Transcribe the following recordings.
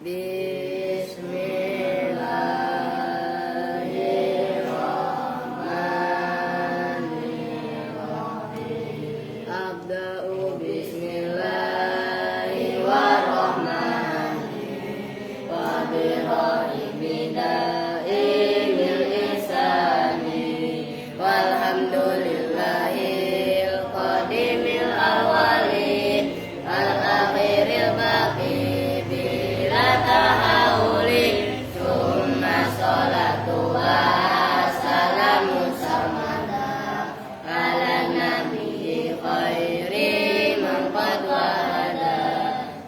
Bismillahirrahmanirrahim. Abda'u bismillahirrahmanirrahim. Wa birahimida'imil ihsani. Walhamdulillahil qadimil awalin. Al-akhiril baqi bila tahawuli. Summa sholatu wassalamu samada ala nabi khairi man qad wahada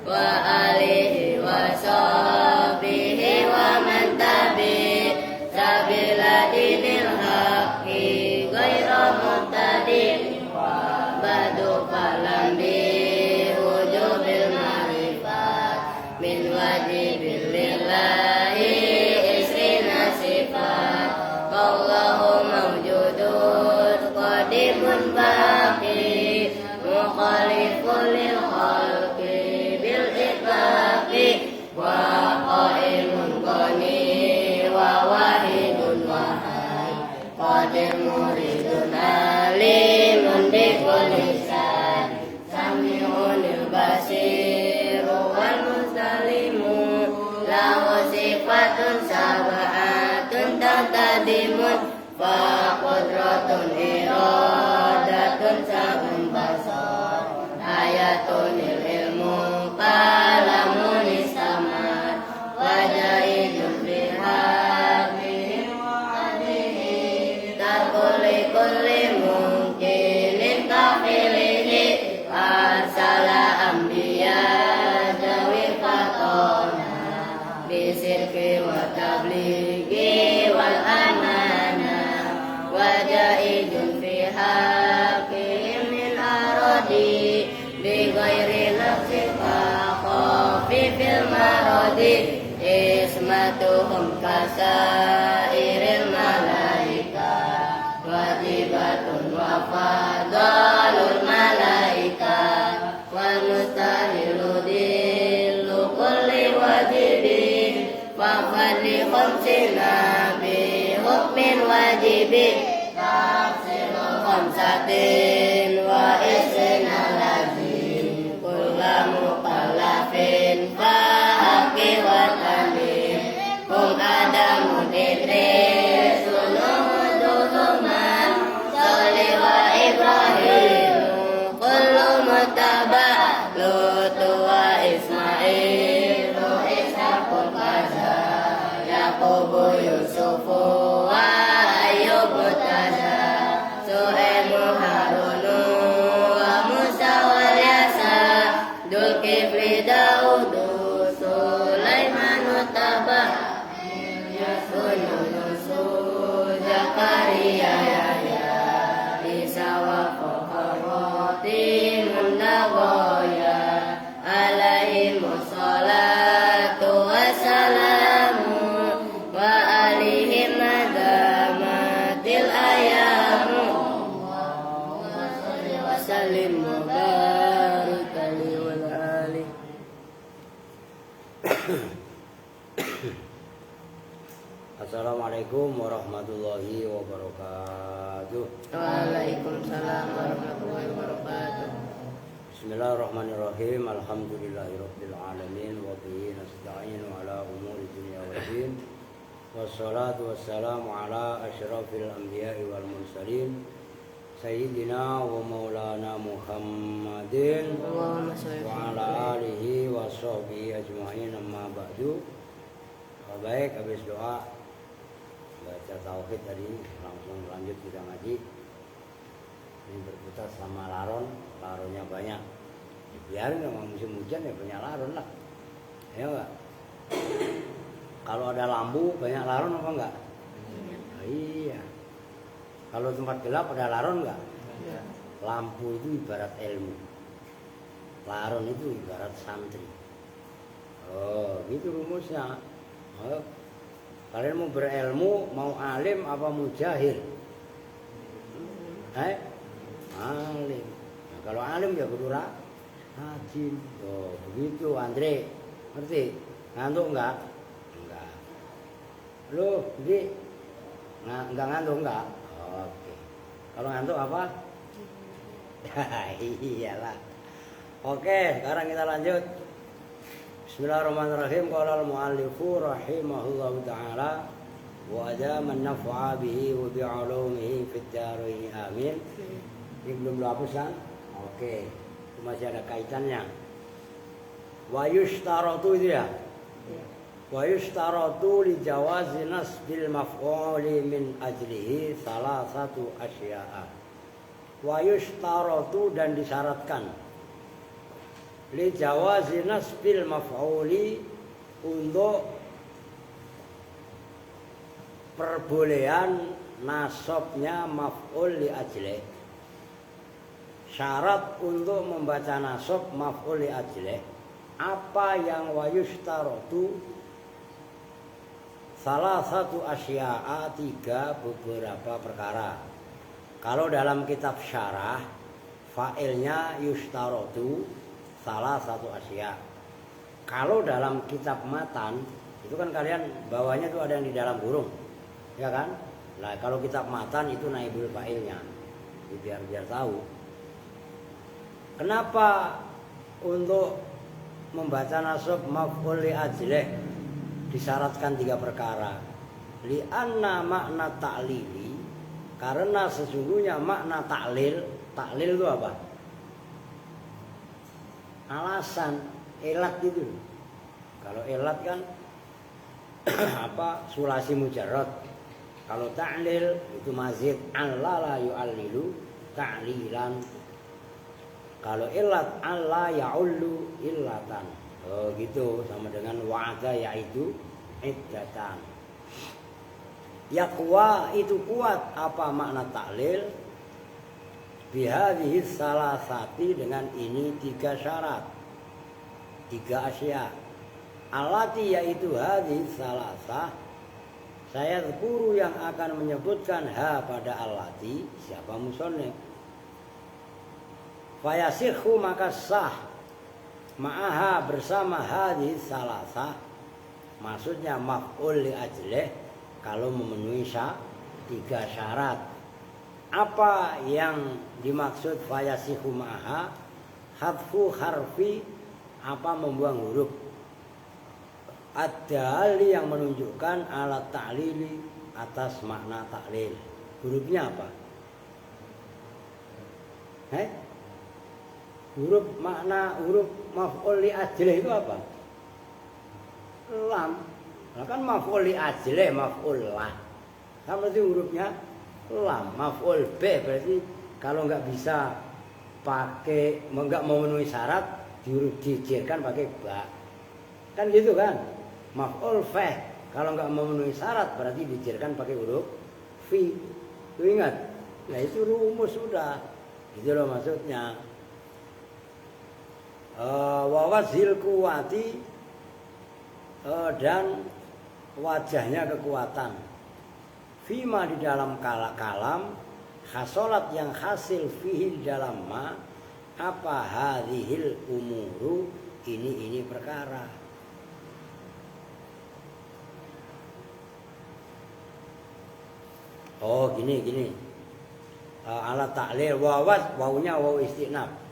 wa alihi wa sahbihi wa man tabi sabila dinil haqqi ghaira muhtadi badu falam bi wujubil ma'rifat min wajibil lillahi isrina sifat Allahu mawjudun qadimun baqi mukhalifun lil khalqi bil itlaqi wa qaimun qani wa wahidun wahai qadir muridun alimun bi kulli shay sami'unil basiru wal mustalimu lahu sifatun sab'atun taqdimun fa qudratun iradatun sab'un basar ayatun ilmu kalamun istamat wajaidun bihabihim wa adihi takuli kulli mungkinin kafilihi arsala ambiya jawi fatona bisirki wa tablighi wal amana wajaidun fi haqqihim min aradi bi ghairi nafsi khafi fil maradi ismatuhum kasairil malaika wajibatun wa fadalul malaika wal mustahilu dillu kulli wajibin wa fadli khamsina bi hukmin wajibin tafsiru khamsatin wa isrina lazim kulla mukallafin fahaqi wa talim hum adamun idris suluhuduhuman sholli wa ibrahim kullu mutaba lutu wa ismailu ishaqul kaza yaqubu yusufu wa ayyubu taza su'aimu harunu wa musa wal yasa dulkifli daudu sulaimanu taba yasununusu zakaria yahya isa wa fakharatin nagoya alaihimus salatu wassalamu wa alihim madamatil ayamu wa sallim wa barik alaihi wa alihi. Assalamualaikum warahmatullahi wabarakatuh. Waalaikumsalam warahmatullahi wabarakatuh. Bismillahirrahmanirrahim. Alhamdulillahirabbil alamin wa bihi nasta'inu ala umuri dunya waddin. Wassalatu wassalamu ala asyrafil anbiya'i wal mursalin sayyidina wa maulana Muhammadin Allahumma shalli wa ala alihi wa sahbihi ajma'in, amma ba'du. Baik, habis doa baca tauhid tadi, langsung lanjut kita ngaji. Ini berputar sama laronnya banyak. Biarin sama musim hujan ya banyak laron lah. Ya enggak? Kalau ada lampu banyak laron apa enggak? Iya. Kalau tempat gelap ada laron enggak? Iya. Lampu itu ibarat ilmu. Laron itu ibarat santri. Oh, gitu rumusnya. Oh, kalian mau berilmu, mau alim apa mujahil? Alim. Nah, kalau alim ya kudu rajin. Oh, begitu Andre. Ngerti? Ngantuk enggak? Enggak. Lu, jadi enggak ngantuk enggak? Oke. Kalau ngantuk apa? Iyalah. Oke, sekarang kita lanjut. Bismillahirrahmanirrahim. Qala al-mu'allifu rahimahullahu ta'ala wa adama an-naf'a bihi wa bi'ulumihi fid dharain amin. Ini belum dihapus kan? Oke. Itu masih ada kaitannya. Wa yushtaratu itu ya. Wa yushtaratu li jawazi nasbil maf'uli min ajlihi salah satu asya'a. Wa yushtaratu dan disyaratkan li jawazi nasbil maf'uli untuk perbolehan nasabnya maf'ul li ajlihi. Syarat untuk membaca nasab maf'ul li ajlihi apa yang wayushtaratu salah satu asya'a 3 beberapa perkara. Kalau dalam kitab syarah fa'ilnya yushtaratu salah satu asya'. Kalau dalam kitab matan itu kan kalian bawahnya tuh ada yang di dalam burung, ya kan? Nah kalau kitab matan itu naibul fa'ilnya, biar tahu. Kenapa untuk membaca nasab maf'ul li ajlih disyaratkan 3 perkara? Li'anna makna ta'lili, karena sesungguhnya makna taklil itu apa? Alasan, elat itu. Kalau elat kan apa? Sulasi mujarrad. Kalau ta'lil itu mazid alla la yu'allilu ta'lilan. Kalau ilat alla ya'ullu illatan. Oh gitu, sama dengan wa'ada yaitu iddatan. Yaqwa itu kuat, apa makna taklil? Bihadhihi salasati, dengan ini 3 syarat, 3 asya. Alati yaitu hadhihi salasah. Saya guru yang akan menyebutkan ha pada alati, siapa musannif? Fayasihhu maka sah ma'aha bersama hadis salasah, maksudnya maf'ul li ajlih kalau memenuhi 3 syarat. Apa yang dimaksud fayasihhu ma'aha? Hadfu harfi, apa membuang huruf ad-dali yang menunjukkan alat ta'lili atas makna taklil. Hurufnya apa? Huruf makna huruf maf'ul li ajlih itu apa? Lam. Nah kan maf'ul li ajlih maf'ul lah. Kan berarti hurufnya lam. Maf'ul b berarti kalau nggak bisa pakai, nggak memenuhi syarat dijirkan pakai ba. Kan gitu kan? Maf'ul fa kalau nggak memenuhi syarat berarti dijirkan pakai huruf fi. Itu ingat? Nah itu rumus sudah. Itu loh maksudnya. Wawazil kuwati, dan wajahnya kekuatan. Fima di dalam kalam hasolat yang hasil fihi di dalam ma, apa hadhil umuru, ini perkara. Oh gini. Alat taklil wawaz, wawunya waw istinaf.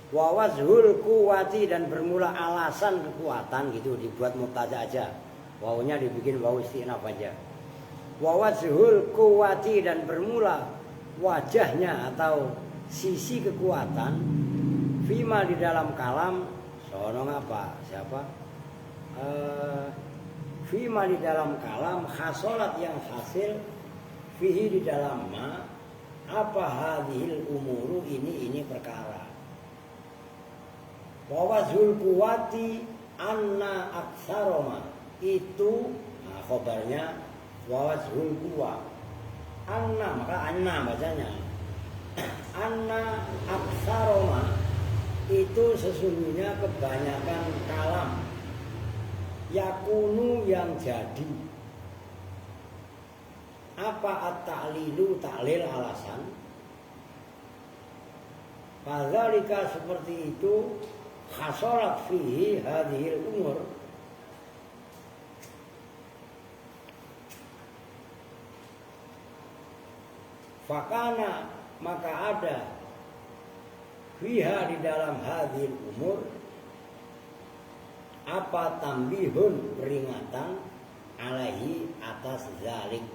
Wawazhul kuwati, dan bermula alasan kekuatan gitu, dibuat mubtada aja. Wawunya dibikin waw istinaf aja. Wawazhul kuwati, dan bermula wajahnya atau sisi kekuatan. Fima di dalam kalam, sono apa? Siapa? Fima di dalam kalam hasolat yang hasil fihi di dalam ma, apa hadhil umuru, ini perkara. Wawazul kuwati anna aksaroma, itu nah khobarnya wawazul kuwa anna, maka anna bacanya anna aksaroma, itu sesungguhnya kebanyakan kalam yakunu yang jadi. Apa at-ta'lilu, taklil alasan. Fadzalika seperti itu hasolat fihi hadhil umur, fakana maka ada fiha di dalam hadil umur apa tambihun peringatan alaihi atas zalik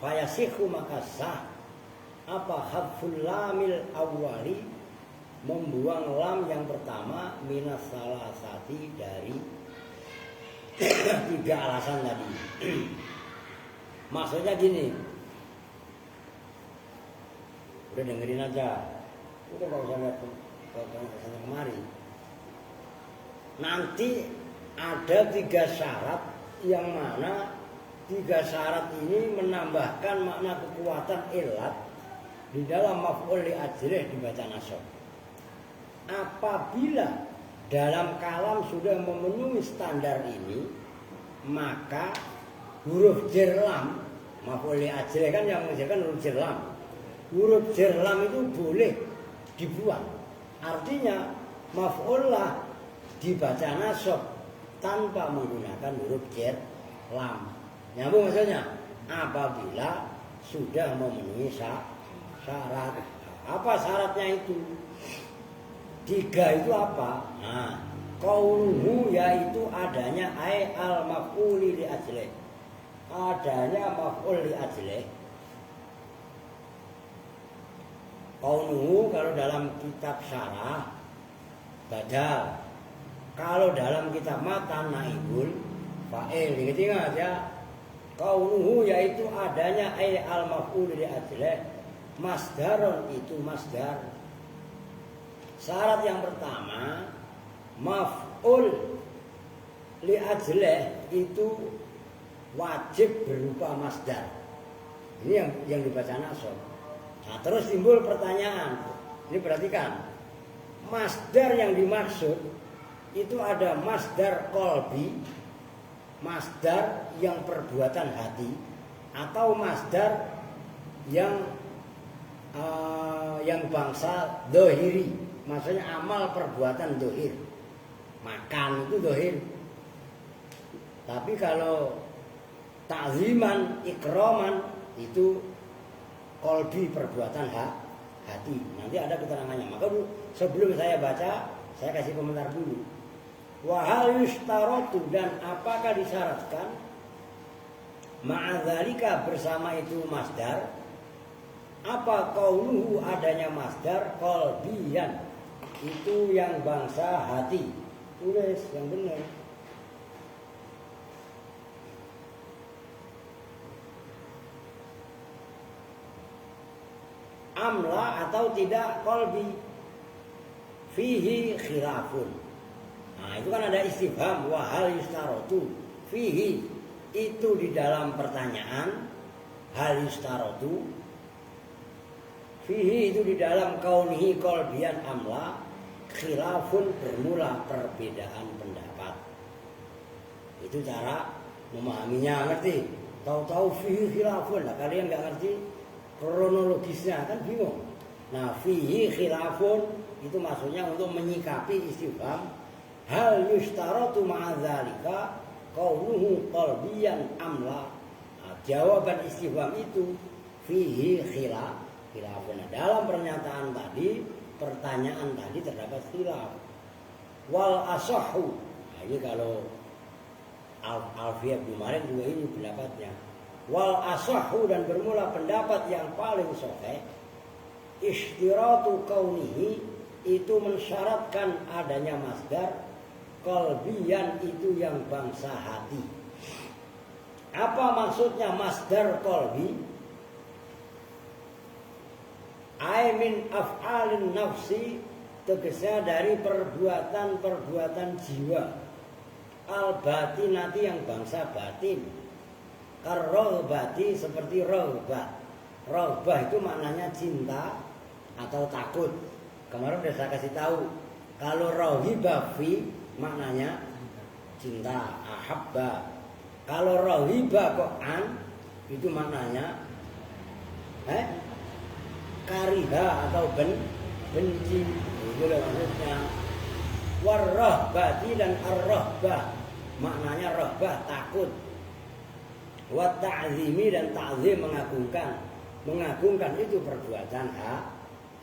fayasihu maka sah apa hadful lamil awwali membuang lam yang pertama minas salasati dari 3 alasan tadi. Maksudnya gini, udah dengerin aja, udah gak usah lihat ke kemari. Nanti ada 3 syarat yang mana 3 syarat ini menambahkan makna kekuatan ilat di dalam maf'ul li ajlih dibaca nasab. Apabila dalam kalam sudah memenuhi standar ini, maka huruf jar lam, maf'ul li ajlih kan yang mengerjakan huruf jar lam. Huruf jar lam itu boleh dibuang. Artinya maf'ul lah dibaca nasab tanpa menggunakan huruf jar lam. Nyambung maksudnya? Apabila sudah memenuhi syarat. Apa syaratnya itu? 3 itu apa? Nah, qauluhu yaitu adanya al maf'uli li ajlih. Adanya maf'ul li ajlih. Qauluhu kalau dalam kitab syarah badal. Kalau dalam kitab matan naibul fa'il. Ingat ya. Qauluhu yaitu adanya al maf'ul li ajlih. Masdarun itu masdar. Syarat yang pertama maf'ul li ajlih itu wajib berupa masdar. Ini yang dibaca nasab. Nah, terus timbul pertanyaan. Ini perhatikan. Masdar yang dimaksud itu ada masdar qalbi, masdar yang perbuatan hati, atau masdar yang bangsa dohiri. Maksudnya amal perbuatan dohir. Makan itu dohir. Tapi kalau ta'ziman, ikraman itu qalbi perbuatan hati. Nanti ada keterangannya. Maka sebelum saya baca, saya kasih komentar dulu. Wa hal yustaratu dan apakah disyaratkan ma'adzalika bersama itu masdar? Apa qauluhu adanya masdar qalbiyan itu yang bangsa hati. Tulis yang benar. Amla atau tidak qalbi. Fihi khilafun. Nah, itu kan ada istifham wa hal yustaratu. Fihi itu di dalam pertanyaan hal yustaratu. Fihi itu di dalam kaunihi qalbiyan amla khilafun bermula perbedaan pendapat. Itu cara memahaminya, ngerti? Tahu-tahu fihi khilafun. Nah, kalian nggak ngerti kronologisnya kan bingung. Nah, fihi khilafun itu maksudnya untuk menyikapi istifham hal yustaratu ma'adzalika qauluhu qalbiyan amla. Nah, jawaban istifham itu fihi khilafun. Nah, dalam pernyataan tadi, pertanyaan tadi terdapat khilaf. Wal asahhu. Nah, ini kalau Alfiyah bin Malik juga ini pendapatnya. Wal asahhu dan bermula pendapat yang paling sahih istiratu kaunihi itu mensyaratkan adanya masdar qalbiyan itu yang bangsa hati. Apa maksudnya masdar qalbi? Ai min af'alin nafsi tegasnya dari perbuatan jiwa al batinati yang bangsa batin. Karrohbati seperti rohbah. Rohbah itu maknanya cinta atau takut. Kemarin sudah saya kasih tahu. Kalau rohibah fi maknanya cinta, ahabba. Kalau rohibah kok an itu maknanya kariha atau benci. Itu maksudnya. Warrohbati dan arrohbah maknanya rohbah takut. Wa ta'zimi dan ta'zim mengagungkan. Mengagungkan itu perbuatan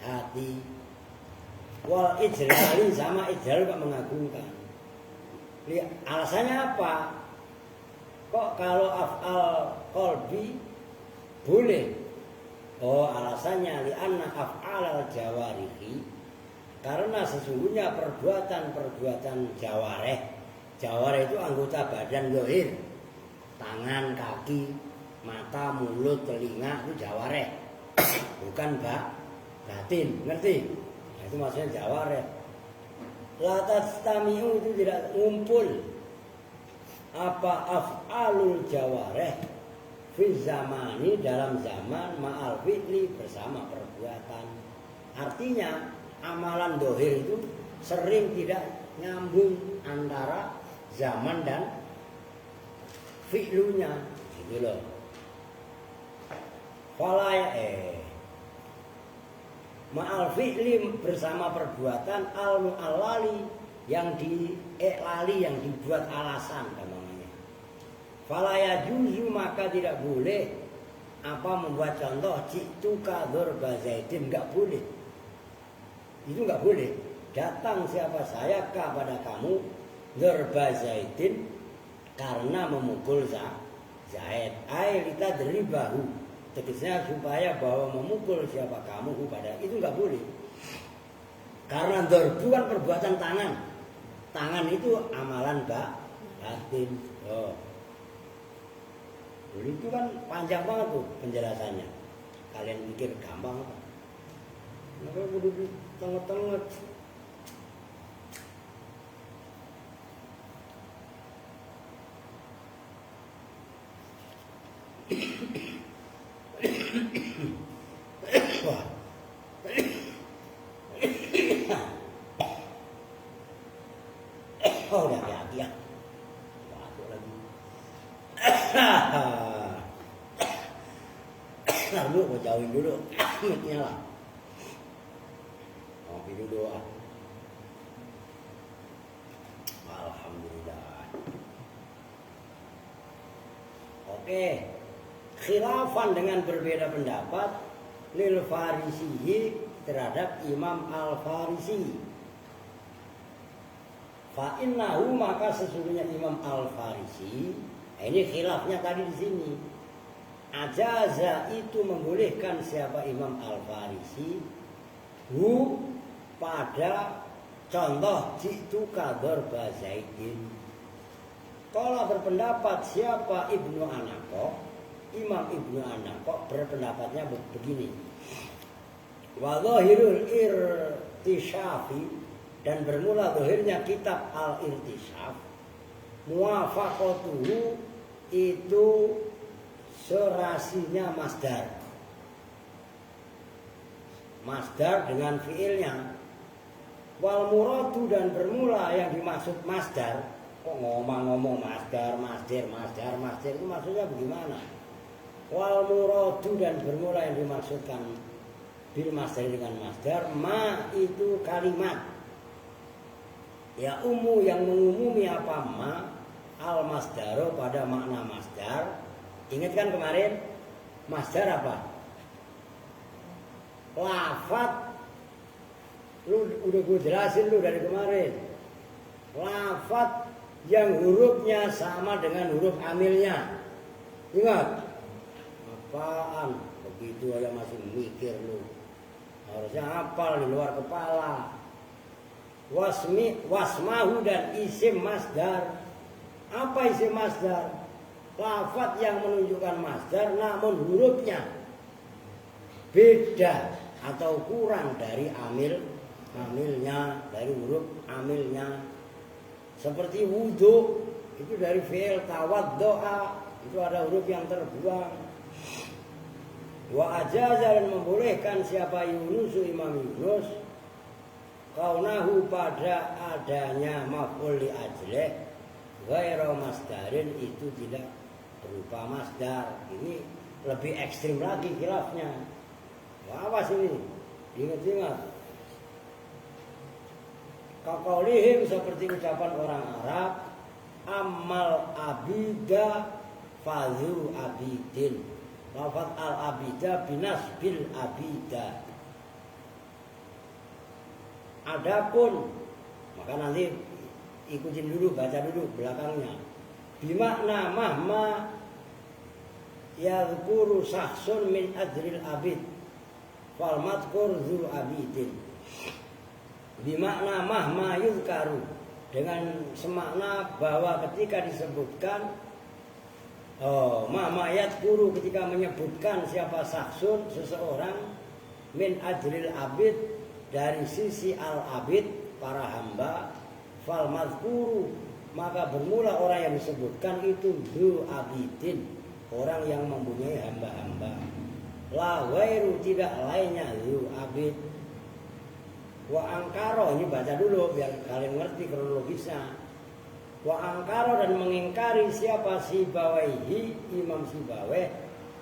hati. Wal ijlali sama ijlal kok mengagungkan. Alasannya apa? Kok kalau af'al qalbi boleh? Oh, alasannya li'anna af'alal jawarihi, karena sesungguhnya perbuatan-perbuatan jawareh itu anggota badan zahir, tangan, kaki, mata, mulut, telinga, itu jawareh, bukan batin, ngerti? Nah, itu maksudnya jawareh. La tastami'u itu tidak ngumpul apa af'alul jawareh fi zamani dalam zaman ma'al fi'li bersama perbuatan. Artinya amalan dohir itu sering tidak nyambung antara zaman dan fi'lunya, gitu loh. Falaya ma'al fi'li bersama perbuatan al-mu'allali yang diiklali, yang dibuat alasan namanya. Falaya juzu maka tidak boleh apa membuat contoh jitu kador bazaidin, enggak boleh. Itu enggak boleh. Datang siapa saya kepada kamu dzurba zaidin karena memukul Zaid. Ai litadribahu. Tegasnya supaya bahwa memukul siapa kamu pada itu enggak boleh. Karena dzurbu kan perbuatan tangan. Tangan itu amalan batin. Oh. Dulu itu kan panjang banget tuh penjelasannya. Kalian pikir gampang apa? Maka kudu di tengah-tengah. Oh, udah hati-hati ya. Waduh lagi. Ntar dulu, gue jauhin dulu. Miknya lah. Ngopi dulu. Alhamdulillah. Oke. Khilafan dengan berbeda pendapat lil Farisihi terhadap Imam Al-Farisi. Fa innahu maka sesungguhnya Imam Al-Farisi, ini khilafnya tadi di sini. Ajaza itu membolehkan siapa Imam Al-Farisi hu pada contoh jitu kador bazaidin. Kalau berpendapat siapa Ibnu Anaqah, Imam Ibnu Anaqah berpendapatnya begini. Wa dhahirul irtisyafi, dan bermula zahirnya kitab Al-Irtisyaf, muwafaqatuhu itu serasinya masdar. Masdar dengan fiilnya. Wal muradu, dan bermula yang dimaksud masdar. Kok ngomong masdar itu maksudnya bagaimana? Wal muradu, dan bermula yang dimaksudkan bil masdar dengan masdar, ma itu kalimat. Ya yang mengumumi apa ma al masdaro pada makna masdar. Ingat kan kemarin masdar apa? Lafat. Lu udah gue jelasin lu dari kemarin. Lafat yang hurufnya sama dengan huruf amilnya. Ingat? Apaan? Begitu aja masih mikir lu. Harusnya hafal di luar kepala. Wasmahu, dan isim masdar. Apa isim masdar? Lafat yang menunjukkan masdar namun hurufnya beda atau kurang dari amilnya, dari huruf amilnya. Seperti wudu itu dari fi'il tawaddoa, itu ada huruf yang terbuang. Wa ajaza, dan membolehkan siapa Yunusu Imam Yunus kaunahu pada adanya maf'ul li ajlih ghairu masdarin, itu tidak berupa masdar. Ini lebih ekstrim lagi khilafnya. Awas ini, ingat-ingat. Kaqaulihim, seperti ucapan orang Arab, ammal abida fazu abidin, lafaz al-abida binas bil abida. Adapun maka nanti ikutin dulu, baca dulu belakangnya. Bimakna mahma yadhkuru sahsun min adril abid wal madkur dzul abidin. Bimakna mahma yudhkaru, dengan semakna bahwa ketika disebutkan mahma yadhkuru, ketika menyebutkan siapa sahsun seseorang, min adril abid, dari sisi al-abid para hamba, fal madhkuru, maka bermula orang yang disebutkan itu du abidin, orang yang mempunyai hamba-hamba. La ghairu, tidak lainnya du abid. Wa angkaro, ini baca dulu biar kalian ngerti kronologisnya. Wa angkaro, dan mengingkari siapa Sibawaihi, Imam Sibaweh,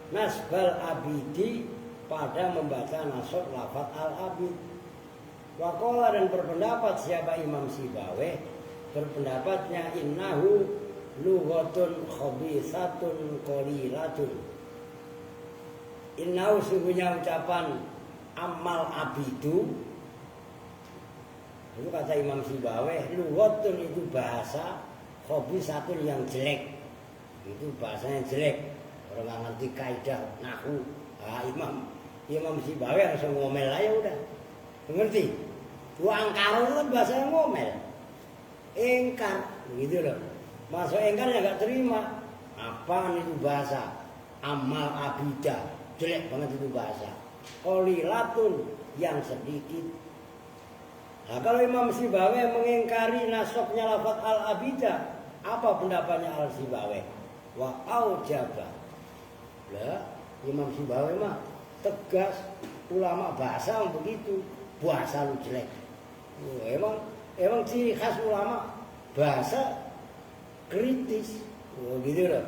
nasbal abidi, pada membaca nasab lafaz al-abid. Waqala, dan berpendapat siapa Imam Sibaweh, berpendapatnya innahu lughatun khabisatun qalilatun. Innahu, sungguhnya ucapan amal abidu, itu kata Imam Sibaweh, lughatun itu bahasa, khabisatun yang jelek, itu bahasanya jelek, orang nggak ngerti kaidah nahwu. Imam Sibaweh langsung ngomel aja udah, ngerti? Wa angkaro itu kan bahasanya ngomel, engkar, begitu loh. Masuk engkar ya nggak terima. Apaan itu bahasa? Amal abida, jelek banget itu bahasa. Qalilatun, yang sedikit. Nah, kalau Imam Sibaweh mengingkari nasabnya lafaz al-abida, apa pendapatnya al-Sibaweh? Wa aujaba. Lah, Imam Sibaweh mah tegas, ulama bahasa begitu, bahasa lu jelek. Emang ciri khas ulama bahasa kritis, gitu loh.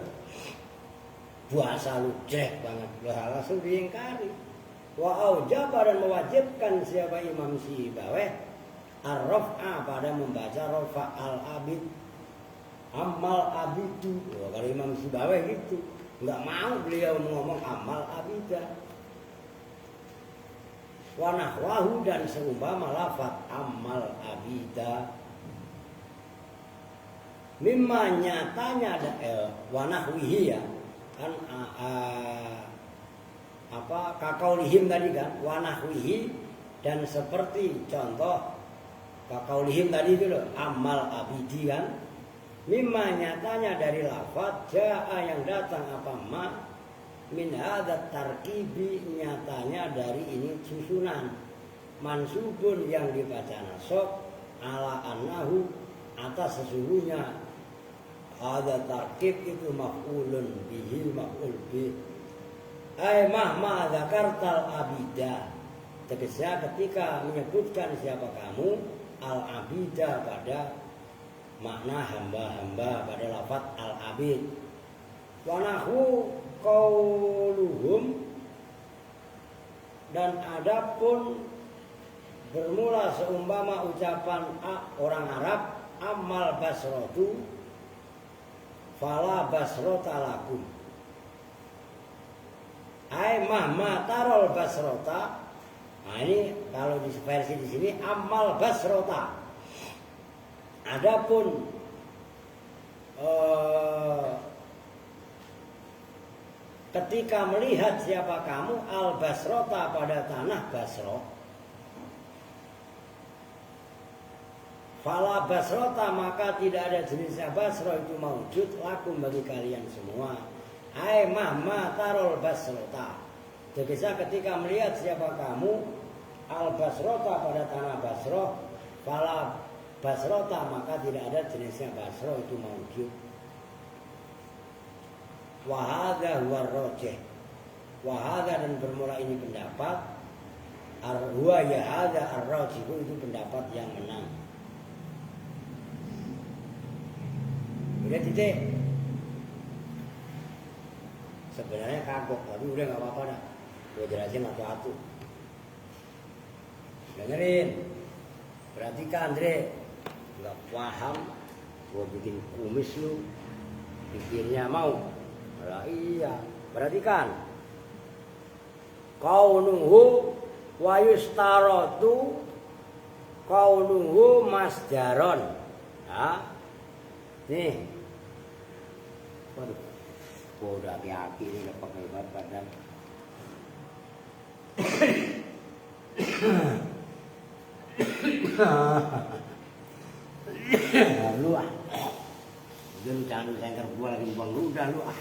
Bahasa lu jelek banget, lah langsung diingkari. Wa aujaba, dan mewajibkan siapa Imam Sibaweh ar-raf'a, pada membaca rafa al-abid, amal abidu. Kalau Imam Sibaweh gitu, nggak mau beliau ngomong amal abidah. Wa nahwahu, dan seumpama lafaz amal abida. Mimma, nyatanya ada wa nahwihi, ya kan, kakaulihim tadi kan, wa nahwihi, dan seperti contoh kakaulihim tadi itu loh, amal abidi kan. Mimma, nyatanya dari lafaz jaa, yang datang apa ma, min hadat tarkibi, nyatanya dari ini susunan, mansubun, yang dibaca nasab, ala annahu, atas sesungguhnya ada tarkib itu maf'ulun bihi, maf'ul bih. Ai mahma dzakartal abida, tegasnya ketika menyebutkan siapa kamu al-abida, pada makna hamba-hamba, pada lafaz al-abid. Wa nahu qauluhum, dan adapun bermula seumpama ucapan orang Arab, amal basrotu fala basrota lakum. Ai mahma tarol basrota. Nah, ini kalau di versi di sini amal basrota. Adapun ketika melihat siapa kamu al-basrota, pada tanah Basro, fala basrota, maka tidak ada jenisnya Basro itu maujud lakum, bagi kalian semua. Ai mahma tarol basrota, tegasnya ketika melihat siapa kamu al-basrota, pada tanah Basro, fala basrota, maka tidak ada jenisnya Basro itu maujud. Wahada huwa rojeh, wahada, dan bermula ini pendapat, huwa ya hada ar-rojih, itu pendapat yang menang. Udah titik. Sebenarnya kagok, tapi udah nggak apa-apa dah. Gue jelasin satu-satu. Dengerin, perhatikan, Dre. Nggak paham, gue bikin kumis lu, pikirnya mau. Lah iya, perhatikan. kaunuhu wa yustaratu kaunuhu masdaron. Ya. Nih. Waduh. Udah aki-aki ini pakai badan. Lu ah. Jangan jangan sengker gua lagi buang ludah lu ah.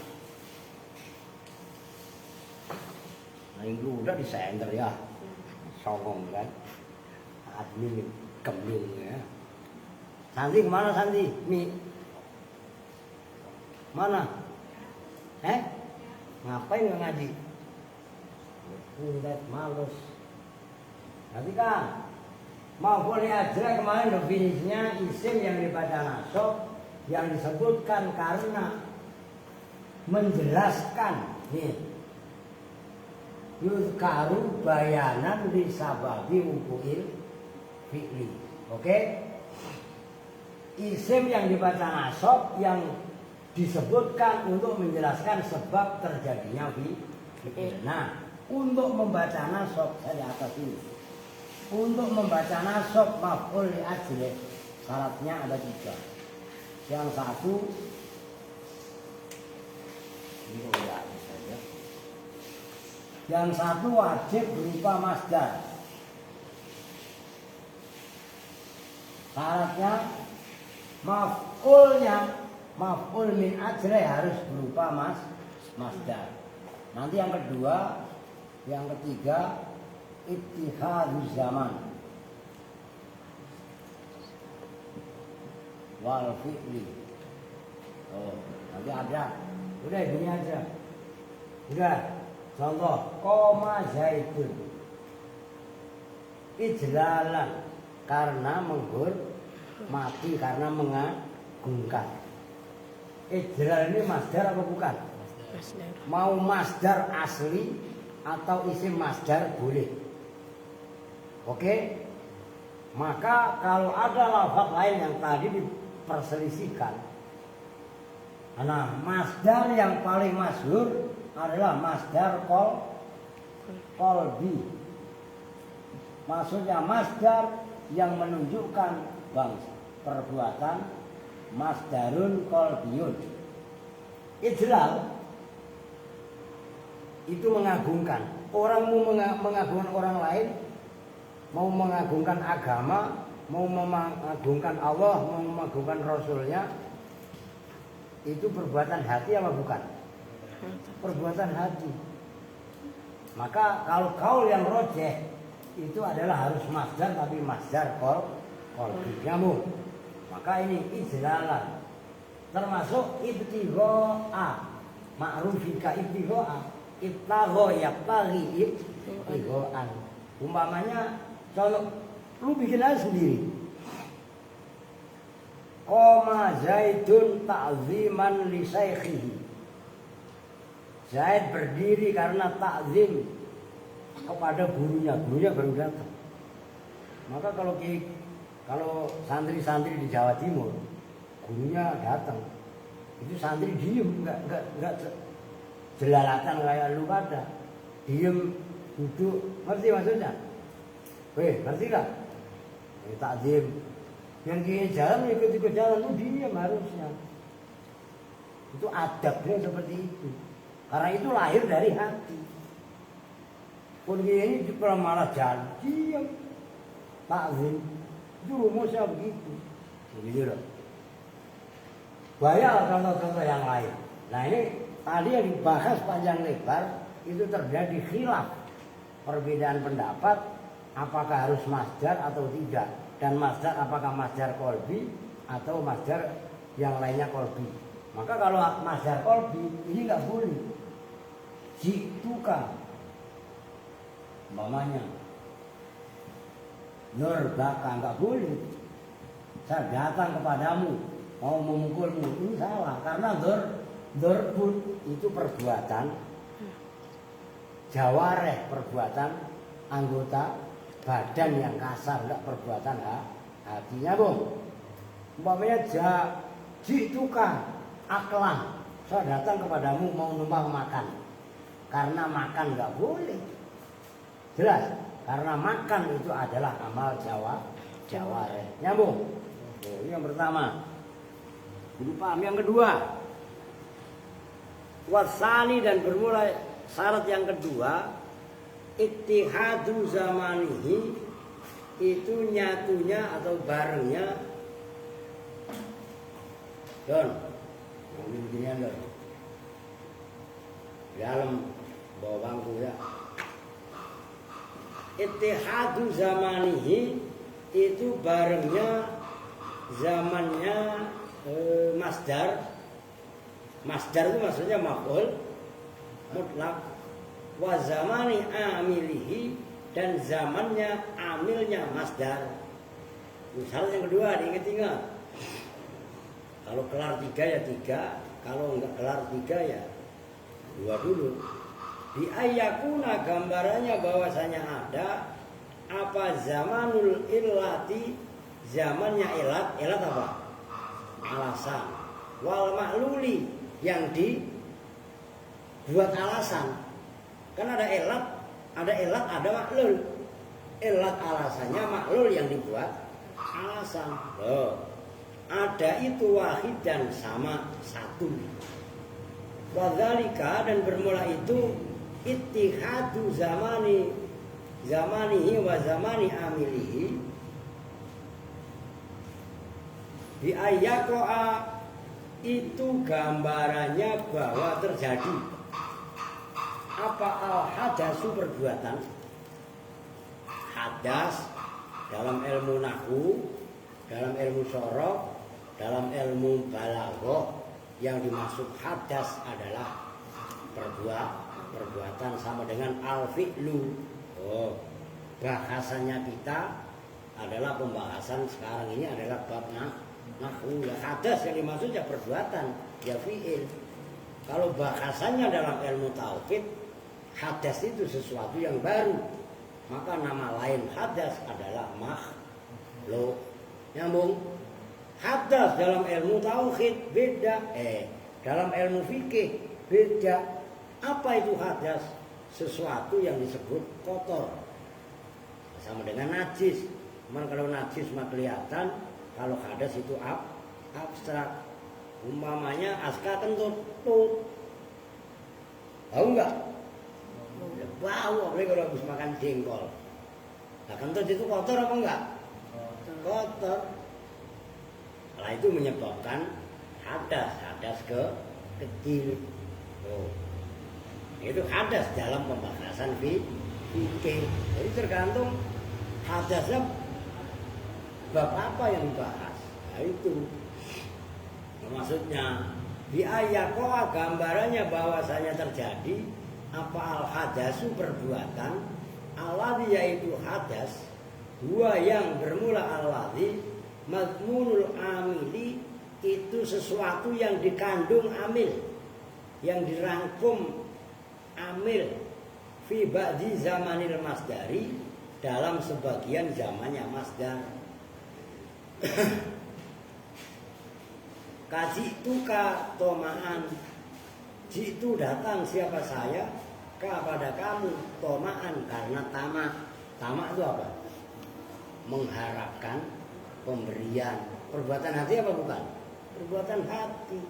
Lain ludah di senter ya. Songong kan. Admin kembung ya. Santi kemana Santi? Mi. Mana? Ngapain nggak ngaji? Udah males. Nanti kan mau boleh aja kemarin definisinya isim yang dibaca nasab yang disebutkan karena menjelaskan nih yuzkaru bayanan di sababi wuku'il fi'li. Oke? Isim yang dibaca nasab yang disebutkan untuk menjelaskan sebab terjadinya fi'il. Nah, untuk membaca nasab saya atas ini. Untuk membaca nasab maf'ul li ajli syaratnya ada 3. Yang satu ini udah saja. Yang satu wajib berupa masdar. Syaratnya maf'ul min ajli harus berupa masdar. Nanti yang kedua, yang ketiga ittihaduz zaman wal fi'li. Oh, nanti ada. Udah gini aja. Udah. Contoh, koma zaitun. Ijlalan karena menghormati, karena mengagungkan. Ijlal ini masdar apa bukan? Masdar. Mau masdar asli atau isim masdar boleh. Oke? Maka kalau ada lafaz lain yang tadi diperselisihkan, nah masdar yang paling masyhur adalah masdar qalbi. Maksudnya masdar yang menunjukkan perbuatan masdarun qalbiyun. Ijlal itu mengagungkan. Orang mau mengagungkan orang lain, mau mengagungkan agama, mau mengagungkan Allah, mau mengagungkan Rasulnya, itu perbuatan hati apa bukan? Perbuatan hati. Maka kalau kaul yang rojeh itu adalah harus masdar, tapi masdar qalbi. Nyambung. Maka ini ijlalan. Termasuk ibtigha'a. Ma'rufika ibtigha'a. Ibtagha yabtaghi ibtigha'an. Umpamanya kalau lu bikin aja sendiri. Qoma Zaidun ta'ziman li syaikhihi. Zaid berdiri karena takzim kepada gurunya. Gurunya baru datang. Maka kalau santri-santri di Jawa Timur, gurunya datang, itu santri diem, enggak jelalatan kayak lu pada. Diem, duduk, ngerti maksudnya? Weh, ngerti gak? Takzim. Yang kiri jalan ikut jalan, lu diem harusnya. Itu adabnya seperti itu. Karena itu lahir dari hati. Pun ini malah jalan, diem. Takzim. Itu rumusnya begitu. Begitu loh. Banyak contoh-contoh yang lain. Nah ini tadi yang dibahas panjang lebar itu terjadi khilaf, perbedaan pendapat apakah harus masdar atau tidak, dan masdar apakah masdar qalbi atau masdar yang lainnya qalbi. Maka kalau masdar qalbi ini nggak boleh. Jituka umpamanya nur baka nggak boleh. Saya datang kepadamu mau memukulmu, ini salah karena Dorbun itu perbuatan jawareh, perbuatan anggota badan yang kasar, enggak perbuatan hatinya, Bung. Umpamanya jituka aklan, saya datang kepadamu mau numpang makan. Karena makan enggak boleh. Jelas? Karena makan itu adalah amal jawareh. Nyambung? Oh, ini yang pertama. Jadi paham. Yang kedua, wasani dan bermula syarat yang kedua, ittihadu zamanihi, itu nyatunya atau barengnya. Don, ini beginian Don. Dalam bawa bangku ya. Ittihadu zamanihi, itu barengnya zamannya masdar. Masdar itu maksudnya maf'ul mutlak. Wa zamani amilihi, dan zamannya amilnya masdar. Misalnya yang kedua diingat-ingat. Kalau kelar 3 ya 3, kalau enggak kelar 3 ya 2 dulu. Di ayyakuna gambarannya bahwasanya ada apa zamanul illati, zamannya ilat apa? Alasan. Wal ma'luli, yang dibuat alasan. Kan ada ilat, ada maklul. Ilat alasannya, maklul yang dibuat alasan. Loh, ada itu wahid dan sama satu. Wadzalika, dan bermula itu ittihadu zamanihi wa zamani amilihi bi ayyaqa, itu gambarannya bahwa terjadi apa al-hadasu, perbuatan. Hadas dalam ilmu nahwu, dalam ilmu sorok, dalam ilmu balaghah, yang dimaksud hadas adalah perbuatan, sama dengan al-fi'lu. Oh, bahasannya kita adalah pembahasan sekarang ini adalah bab nahwu. Ya, hadas yang dimaksud ya perbuatan, ya fi'il. Kalau bahasannya dalam ilmu tauhid, hadas itu sesuatu yang baru, maka nama lain hadas adalah makhluk. Nyambung? Hadas dalam ilmu tauhid beda, dalam ilmu fikih beda. Apa itu hadas? Sesuatu yang disebut kotor, sama dengan najis. Cuman kalau najis mah kelihatan, kalau hadas itu abstrak. Umpamanya aska kentut, tahu nggak? Ya, bau, apalagi kalau habis makan jengkol. Nah, kentut itu kotor apa enggak? Kotor. Nah, itu menyebabkan hadas kecil. Oh. Itu hadas dalam pembahasan fikih. Jadi tergantung hadasnya bab apa yang dibahas. Nah, itu maksudnya di ayyaqa, gambarannya bahwasanya terjadi apa al-hadasu, perbuatan, alladhi, yaitu hadas, dua yang bermula alladhi, mazmunul amili, itu sesuatu yang dikandung amil, yang dirangkum amil, fi ba'di zamanil masdari, dalam sebagian zamannya masdar. Kaji'tuka tomaan, jitu datang siapa saya, kepada kamu, tomaan karena tamak. Tamak itu apa? Mengharapkan pemberian. Perbuatan hati apa bukan? Perbuatan hati.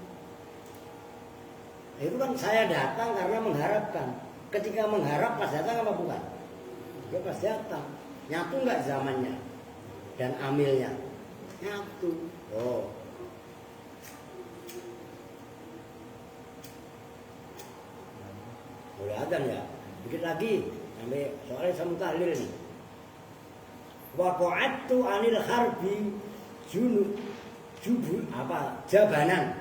Itu kan saya datang karena mengharapkan. Ketika mengharap pas datang apa bukan? Ya pas datang. Nyatu nggak zamannya dan amilnya? Nyatu. Oh. Mulai adzan ya. Dikit lagi sampai soalnya sama tahlil nih. Waqa'atu anil harbi jabanan.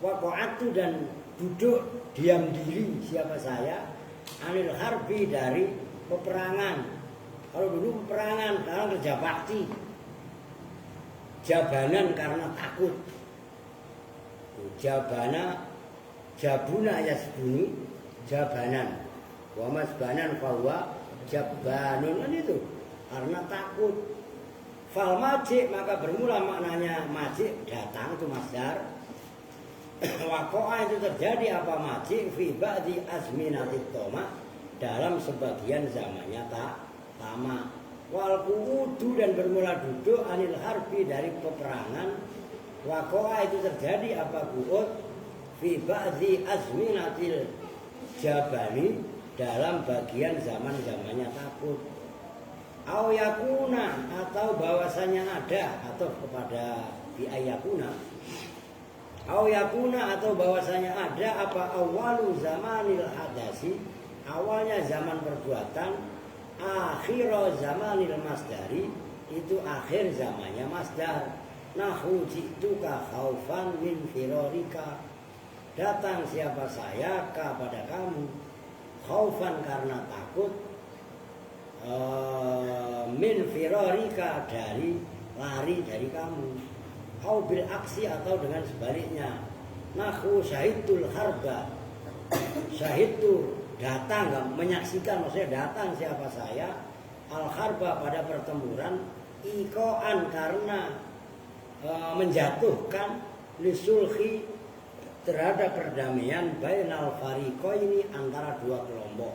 Waqa'atu, dan duduk diam diri siapa saya, anil harbi, dari peperangan. Kalau dulu peperangan, sekarang kerja bakti. Jabanan karena takut. Jabuna yasbuni, jabanan. Wa masbanan fahuwa jabbanun, kan itu karena takut. Fal majik, maka bermula maknanya majik, datang, itu masdar. Waqa'a, itu terjadi apa majik, fi ba'di azminatit toma, dalam sebagian zamannya tamak. Wal qu'udu dan bermula duduk anil harbi dari peperangan. Waqa'a itu terjadi apa qu'ud fi ba'dhi azminatil jabani dalam bagian zaman-zamannya takut. Au yakuna atau bahwasanya ada atau kepada bi ayakuna. Au yakuna atau bahwasanya ada apa awalu zamanil hadasi, awalnya zaman perbuatan, akhir zamanil masdari, itu akhir zamannya masdar. Nahu ji'tuka khaufan min firarika, datang siapa saya kepada kamu khaufan karena takut, min firarika dari lari dari kamu, au bil aksi atau dengan sebaliknya. Nahu syahidul harba, syahidtu datang, menyaksikan, maksudnya datang siapa saya al harba pada pertempuran, ikoan karena menjatuhkan, lisulhi terhadap perdamaian, bainal fariqaini antara dua kelompok.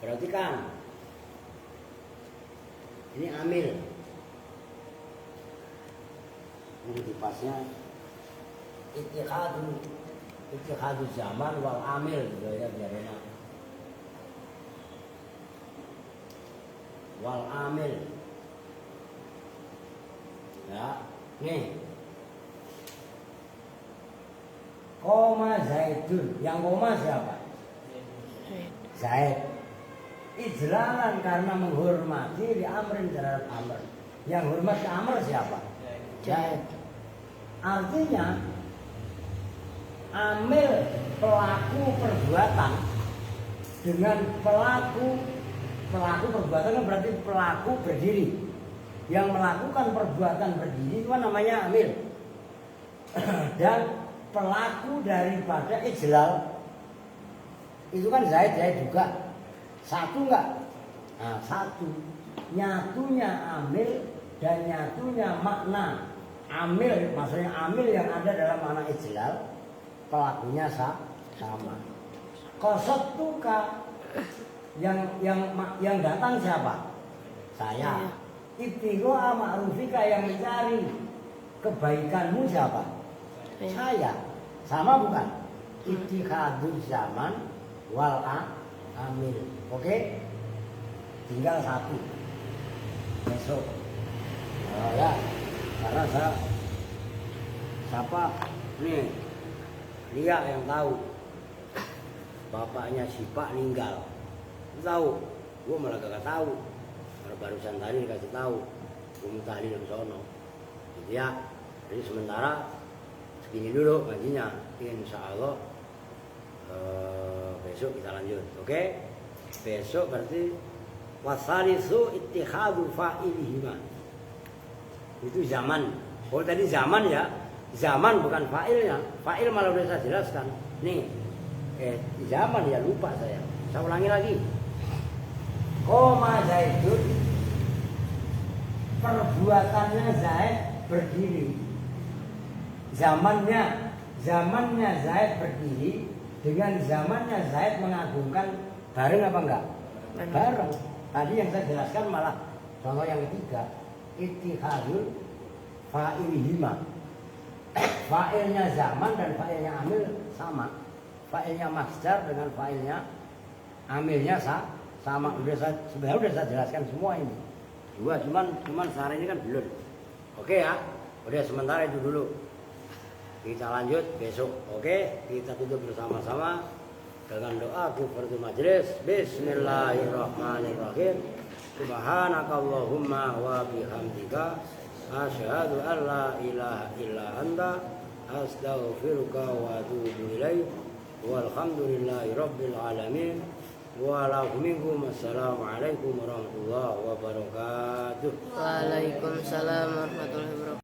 Perhatikan, ini amil. Ini dipasnya ittihadu zaman wal amil gitu ya, biar enak. Wal amil. Ya, nih. Koma Zaidun, yang koma siapa? Zaid. Ijlalan karena menghormati di amrin terhadap amr. Yang hormat ke amr siapa? Zaid. Artinya amil pelaku perbuatan dengan pelaku perbuatan kan berarti pelaku berdiri. Yang melakukan perbuatan berdiri itu namanya amil. Dan pelaku daripada ijlal itu kan Zaid juga. Satu enggak? Nah, satu. Nyatunya amil dan nyatunya makna amil, maksudnya amil yang ada dalam makna ijlal, pelakunya sama. Qasad tuka, yang datang siapa? Saya. Ibtigha ma'rufika, yang mencari kebaikanmu siapa? Saya. Sama bukan? Ittihadul zaman wal amil. Oke? Tinggal satu. Besok. Oh ya, karena siapa nih? Lia yang tahu. Bapaknya si Pak meninggal. Tahu? Gue malah gak tahu. Barusan tadi dikasih tahu. Gue minta di sono. Gitu ya. Jadi sementara segini dulu ngajinya. Insya Allah besok kita lanjut. Oke? Besok berarti wasalisu ittihadu fa'ilihima. Itu zaman. Oh tadi zaman ya. Zaman bukan fa'ilnya. Fa'il malah udah saya jelaskan. Nih. Zaman ya, lupa saya. Saya ulangi lagi. Koma Zaidun, perbuatannya Zaid berdiri. Zamannya Zaid berdiri dengan zamannya Zaid mengagungkan, bareng apa enggak? Bareng. Tadi yang saya jelaskan malah contoh yang ketiga, ittihadul fa'ilihima. Fa'ilnya zaman dan fa'ilnya amil sama. Fa'ilnya masdar dengan fa'ilnya amilnya sama. Sebenarnya udah saya jelaskan semua ini. Cuman sehari ini kan belum. Oke ya. Udah sementara itu dulu. Kita lanjut besok. Oke, kita tutup bersama-sama dengan doa kufaratul majelis. Bismillahirrahmanirrahim. Subhanakallahumma wa bihamdika asyhadu an la ilaha illa anta astaghfiruka wa atubu ilaik. Walhamdulillahi rabbil alamin. Wassalamualaikum warahmatullahi wabarakatuh. Waalaikumsalam warahmatullahi wabarakatuh.